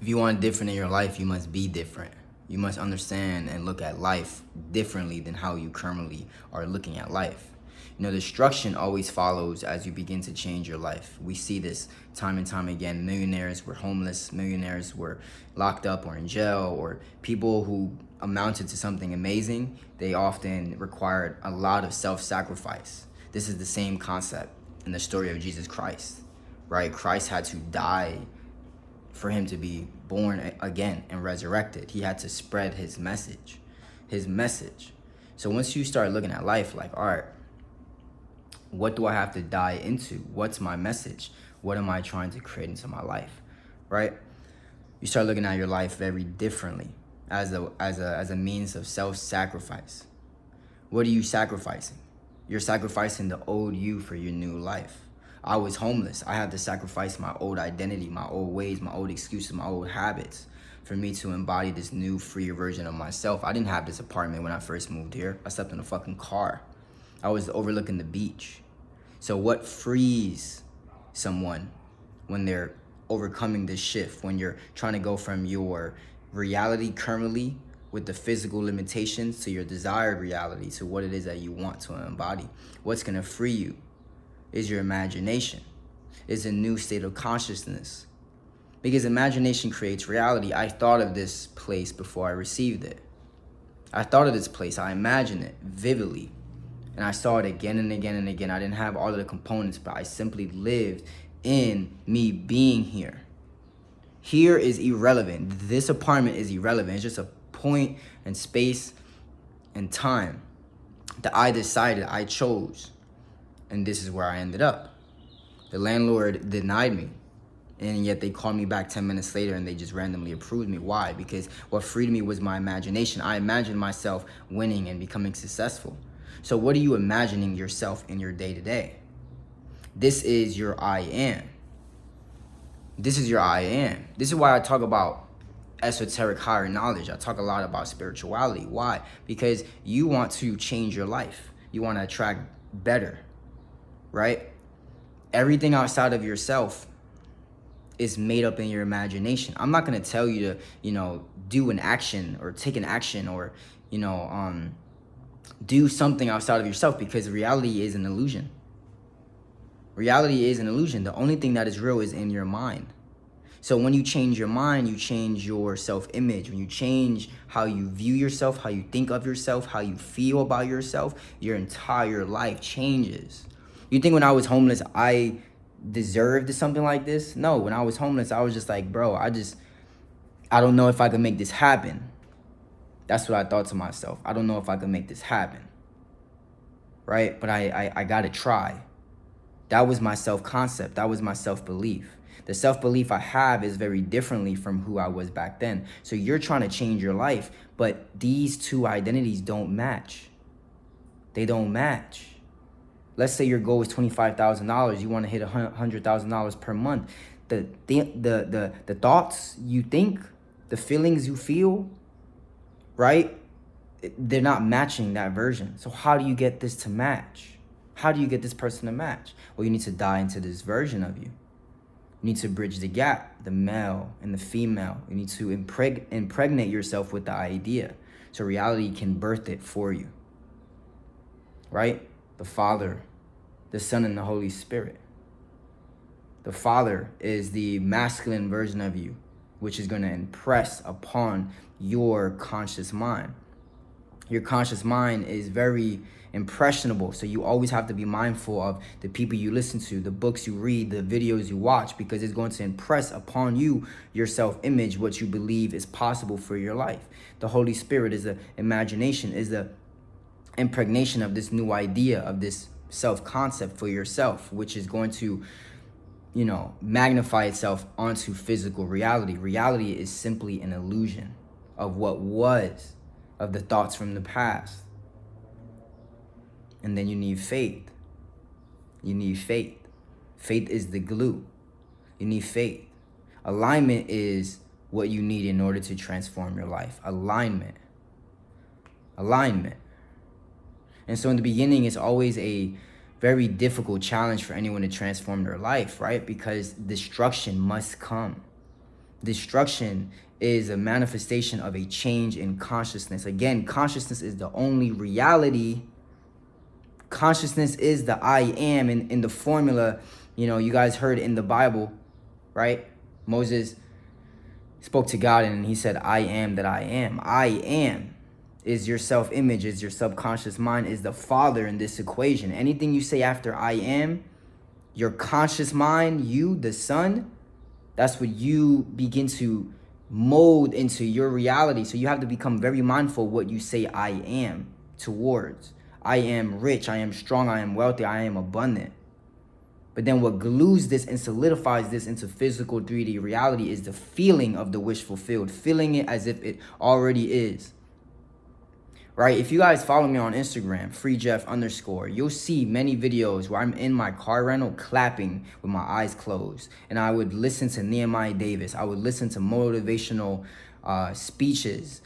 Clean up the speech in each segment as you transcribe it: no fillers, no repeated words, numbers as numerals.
If you want different in your life, you must be different. You must understand and look at life differently than how you currently are looking at life. You know, destruction always follows as you begin to change your life. We see this time and time again. Millionaires were homeless, millionaires were locked up or in jail, or people who amounted to something amazing, they often required a lot of self-sacrifice. This is the same concept in the story of Jesus Christ, right? Christ had to die for him to be born again and resurrected. He had to spread his message, his message. So once you start looking at life like, all right, what do I have to die into? What's my message? What am I trying to create into my life, right? You start looking at your life very differently as a means of self-sacrifice. What are you sacrificing? You're sacrificing the old you for your new life. I was homeless. I had to sacrifice my old identity, my old ways, my old excuses, my old habits for me to embody this new, freer version of myself. I didn't have this apartment when I first moved here. I slept in a fucking car. I was overlooking the beach. So what frees someone when they're overcoming this shift, when you're trying to go from your reality currently with the physical limitations to your desired reality, to what it is that you want to embody? What's gonna free you is your imagination, is a new state of consciousness. Because imagination creates reality. I thought of this place before I received it. I thought of this place, I imagined it vividly, and I saw it again and again and again. I didn't have all of the components, but I simply lived in me being here. Here is irrelevant. This apartment is irrelevant. It's just a point and space and time that I decided, I chose. And this is where I ended up. The landlord denied me, and yet they called me back 10 minutes later and they just randomly approved me. Why? Because what freed me was my imagination. I imagined myself winning and becoming successful. So what are you imagining yourself in your day-to-day? This is your I am. This is your I am. This is why I talk about esoteric higher knowledge. I talk a lot about spirituality. Why? Because you want to change your life. You want to attract better, right? Everything outside of yourself is made up in your imagination. I'm not going to tell you to, do an action or take an action or, do something outside of yourself, because reality is an illusion. Reality is an illusion. The only thing that is real is in your mind. So when you change your mind, you change your self-image. When you change how you view yourself, how you think of yourself, how you feel about yourself, your entire life changes. You think when I was homeless, I deserved something like this? No, when I was homeless, I was just like, bro, I don't know if I can make this happen. That's what I thought to myself. I don't know if I can make this happen, right? But I gotta try. That was my self-concept. That was my self-belief. The self-belief I have is very differently from who I was back then. So you're trying to change your life, but these two identities don't match. They don't match. Let's say your goal is $25,000. You want to hit $100,000 per month. The thoughts you think, the feelings you feel, right? They're not matching that version. So how do you get this to match? How do you get this person to match? Well, you need to die into this version of you. You need to bridge the gap, the male and the female. You need to impregnate yourself with the idea so reality can birth it for you, right? The Father, the Son, and the Holy Spirit. The Father is the masculine version of you, which is going to impress upon your conscious mind. Your conscious mind is very impressionable, so you always have to be mindful of the people you listen to, the books you read, the videos you watch, because it's going to impress upon you your self-image, what you believe is possible for your life. The Holy Spirit is the imagination, is the impregnation of this new idea, of this self-concept for yourself, which is going to magnify itself onto physical reality. Reality is simply an illusion of what was, of the thoughts from the past. And then you need faith. You need faith. Faith is the glue. You need faith. Alignment is what you need in order to transform your life. Alignment. Alignment. And so in the beginning, it's always a very difficult challenge for anyone to transform their life, right? Because destruction must come. Destruction is a manifestation of a change in consciousness. Again, consciousness is the only reality. Consciousness is the I am in the formula. You guys heard in the Bible, right? Moses spoke to God and he said, I am that I am. I am is your self-image, is your subconscious mind, is the Father in this equation. Anything you say after I am, your conscious mind, you, the Son, that's what you begin to mold into your reality. So you have to become very mindful what you say I am towards. I am rich, I am strong, I am wealthy, I am abundant. But then what glues this and solidifies this into physical 3D reality is the feeling of the wish fulfilled, feeling it as if it already is. Right? If you guys follow me on Instagram, freejeff_, you'll see many videos where I'm in my car rental clapping with my eyes closed. And I would listen to Nehemiah Davis. I would listen to motivational speeches.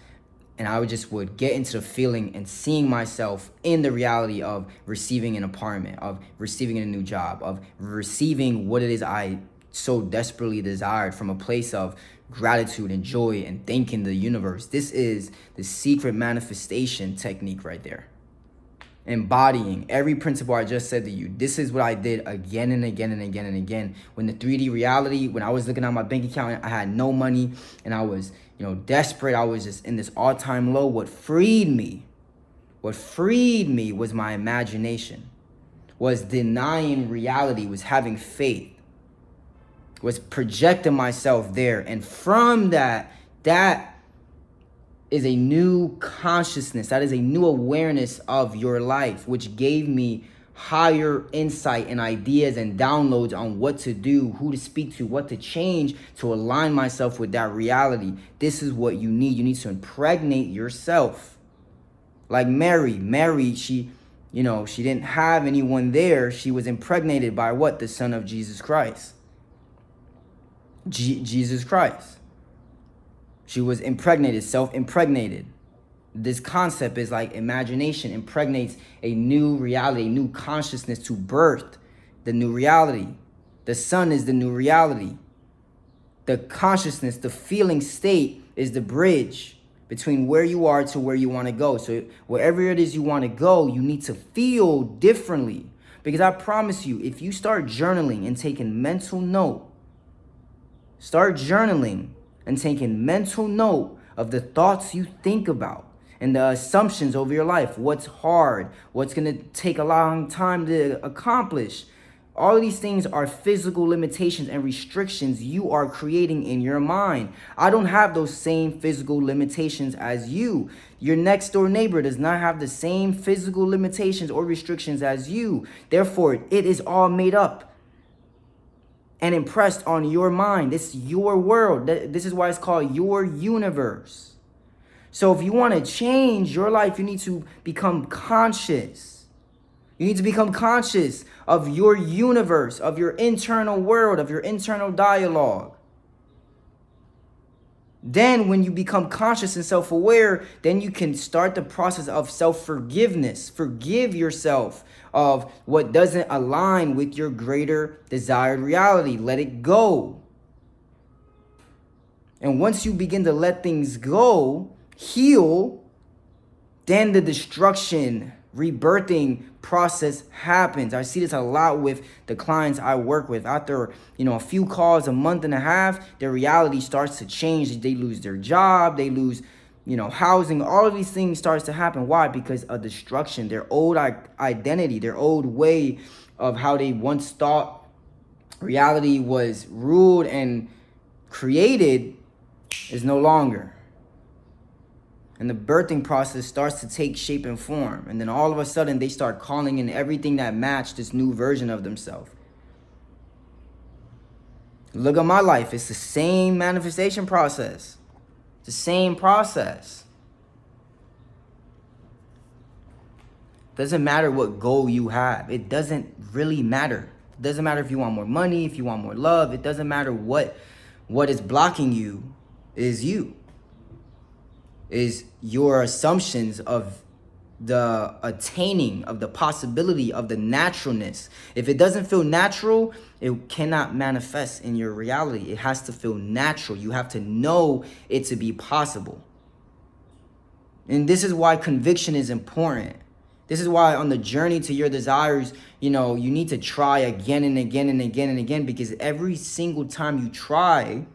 And I would get into the feeling and seeing myself in the reality of receiving an apartment, of receiving a new job, of receiving what it is I so desperately desired from a place of gratitude and joy and thanking the universe. This is the secret manifestation technique right there. Embodying every principle I just said to you. This is what I did again and again and again and again. When the 3D reality, when I was looking at my bank account, I had no money and I was, desperate. I was just in this all-time low. What freed me was my imagination, was denying reality, was having faith, was projecting myself there. And from that is a new consciousness. That is a new awareness of your life, which gave me higher insight and ideas and downloads on what to do, who to speak to, what to change to align myself with that reality. This is what you need. You need to impregnate yourself. Like Mary, she didn't have anyone there. She was impregnated by what? The Son of Jesus Christ. Jesus Christ. She was impregnated, self-impregnated. This concept is like imagination impregnates a new reality, a new consciousness to birth the new reality. The Son is the new reality. The consciousness, the feeling state is the bridge between where you are to where you want to go. So wherever it is you want to go, you need to feel differently. Because I promise you, if you start journaling and taking mental note, of the thoughts you think about and the assumptions over your life, what's hard, what's going to take a long time to accomplish. All of these things are physical limitations and restrictions you are creating in your mind. I don't have those same physical limitations as you. Your next door neighbor does not have the same physical limitations or restrictions as you. Therefore, it is all made up and impressed on your mind. It's your world. This is why it's called your universe. So if you want to change your life, you need to become conscious. You need to become conscious of your universe, of your internal world, of your internal dialogue. Then when you become conscious and self-aware, then you can start the process of self-forgiveness. Forgive yourself of what doesn't align with your greater desired reality. Let it go. And once you begin to let things go, heal, then the destruction, rebirthing process happens. I see this a lot with the clients I work with. After, a few calls, a month and a half, their reality starts to change. They lose their job, they lose, housing. All of these things starts to happen. Why? Because of destruction. Their old identity, their old way of how they once thought reality was ruled and created is no longer. And the birthing process starts to take shape and form. And then all of a sudden, they start calling in everything that matched this new version of themselves. Look at my life. It's the same manifestation process. It's the same process. Doesn't matter what goal you have. It doesn't really matter. It doesn't matter if you want more money, if you want more love. It doesn't matter what is blocking you is you. Is your assumptions of the attaining of the possibility of the naturalness. If it doesn't feel natural, it cannot manifest in your reality. It has to feel natural. You have to know it to be possible. And this is why conviction is important. This is why on the journey to your desires, you need to try again and again and again and again, because every single time you try,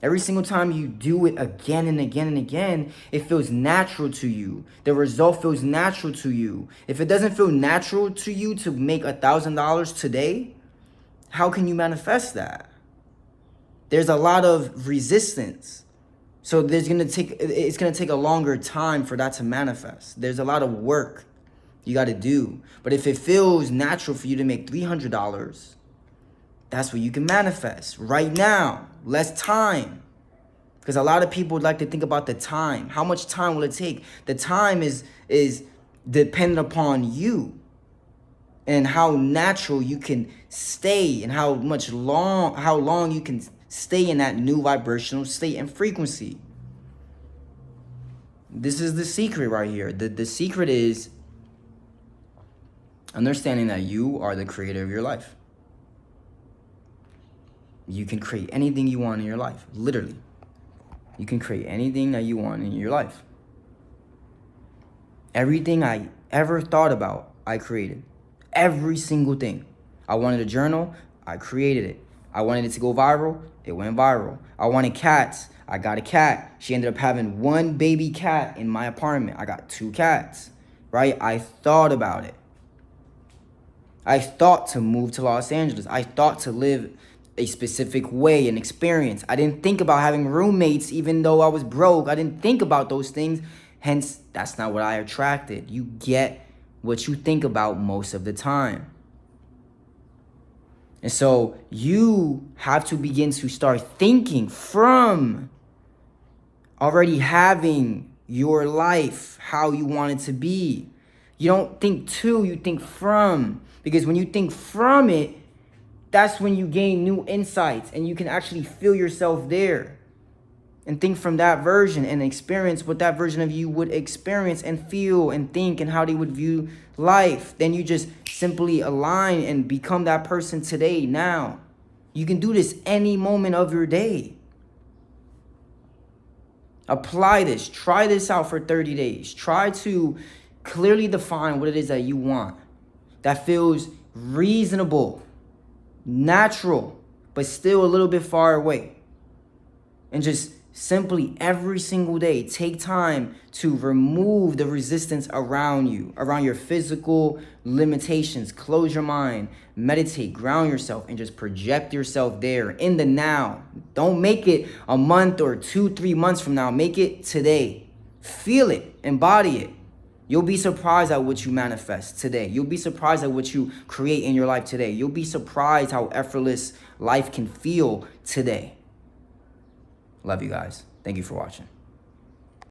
every single time you do it again and again and again, it feels natural to you. The result feels natural to you. If it doesn't feel natural to you to make $1,000 today, how can you manifest that? There's a lot of resistance. So it's gonna take a longer time for that to manifest. There's a lot of work you gotta do. But if it feels natural for you to make $300, that's what you can manifest right now. Less time. Because a lot of people would like to think about the time. How much time will it take? The time is dependent upon you and how natural you can stay and how long you can stay in that new vibrational state and frequency. This is the secret right here. The secret is understanding that you are the creator of your life. You can create anything you want in your life, literally. You can create anything that you want in your life. Everything I ever thought about, I created. Every single thing. I wanted a journal, I created it. I wanted it to go viral, it went viral. I wanted cats, I got a cat. She ended up having one baby cat in my apartment. I got 2 cats, right? I thought about it. I thought to move to Los Angeles. I thought to live a specific way and experience. I didn't think about having roommates even though I was broke. I didn't think about those things. Hence, that's not what I attracted. You get what you think about most of the time. And so you have to begin to start thinking from already having your life how you want it to be. You don't think to, you think from. Because when you think from it, that's when you gain new insights and you can actually feel yourself there and think from that version and experience what that version of you would experience and feel and think and how they would view life. Then you just simply align and become that person today, now. You can do this any moment of your day. Apply this. Try this out for 30 days. Try to clearly define what it is that you want that feels reasonable, natural, but still a little bit far away. And just simply every single day, take time to remove the resistance around you, around your physical limitations. Close your mind, meditate, ground yourself, and just project yourself there in the now. Don't make it a month or 2-3 months from now. Make it today. Feel it, embody it. You'll be surprised at what you manifest today. You'll be surprised at what you create in your life today. You'll be surprised how effortless life can feel today. Love you guys. Thank you for watching.